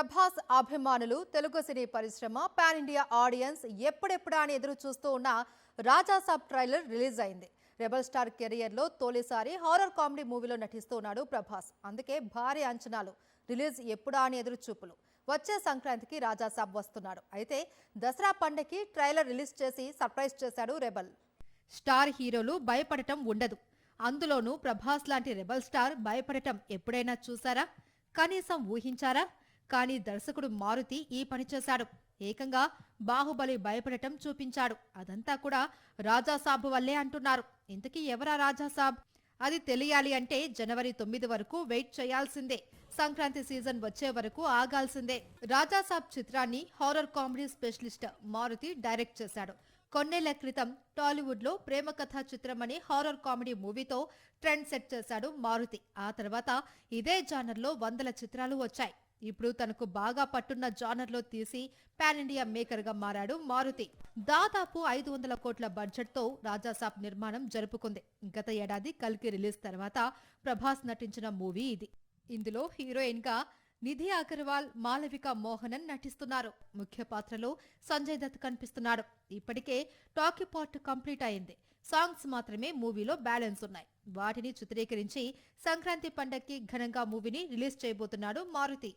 ప్రభాస్ అభిమానులు తెలుగు సినీ పరిశ్రమ pan India audience ఎప్పుడెప్పుడా అని ఎదురు చూస్తూ ఉన్న రాజాసాబ్ ట్రైలర్ రిలీజ్ అయింది. రెబల్ స్టార్ కెరియర్ లో తొలిసారి హారర్ కామెడీ మూవీలో నటిస్తూ ఉన్నాడు ప్రభాస్. అందుకే భారీ అంచనాలు. రిలీజ్ ఎప్పుడా అని ఎదురు చూపులు. వచ్చే సంక్రాంతికి రాజాసాబ్ వస్తున్నాడు. అయితే దసరా పండగకి ట్రైలర్ రిలీజ్ చేసి సర్ప్రైజ్ చేశాడు రెబల్. స్టార్ హీరోలు భయపడటం ఉండదు. అందులోనూ ప్రభాస్ లాంటి రెబల్ స్టార్ భయపడటం ఎప్పుడైనా చూసారా? కనీసం ఊహించారా? కానీ దర్శకుడు మారుతి ఈ పని చేశాడు. ఏకంగా బాహుబలి భయపడటం చూపించాడు. అదంతా కూడా రాజాసాబ్ వల్లే అంటున్నారు. ఇంతకీ ఎవరా రాజాసాబ్? అది తెలియాలి అంటే జనవరి 9 వరకు వెయిట్ చేయాల్సిందే. సంక్రాంతి సీజన్ వచ్చే వరకు ఆగాల్సిందే. రాజాసాబ్ చిత్రాన్ని horror comedy specialist Maruti direct చేశాడు. కొన్నేళ్ల క్రితం టాలీవుడ్ లో ప్రేమ కథా చిత్రం అనే హారర్ కామెడీ మూవీతో ట్రెండ్ సెట్ చేశాడు మారుతి. ఆ తర్వాత ఇదే జానర్ లో వందల చిత్రాలు వచ్చాయి. ఇప్పుడు తనకు బాగా పట్టున్న జానర్ లో తీసి పాన్ ఇండియా మేకర్ గా మారాడు మారుతి. దాదాపు 500 కోట్ల బడ్జెట్ తో రాజాసాబ్ నిర్మాణం జరుపుకుంది. గత ఏడాది కల్కి రిలీజ్ తర్వాత ప్రభాస్ నటించిన మూవీ ఇది. ఇందులో హీరోయిన్ గా నిధి అగర్వాల్, మాలవిక మోహనన్ నటిస్తున్నారు. ముఖ్య పాత్రలో సంజయ్ దత్ కనిపిస్తున్నాడు. ఇప్పటికే టాకీ పార్ట్ కంప్లీట్ అయింది. సాంగ్స్ మాత్రమే మూవీలో బ్యాలెన్స్ ఉన్నాయి. వాటిని చిత్రీకరించి సంక్రాంతి పండగకి ఘనంగా మూవీని రిలీజ్ చేయబోతున్నాడు మారుతి.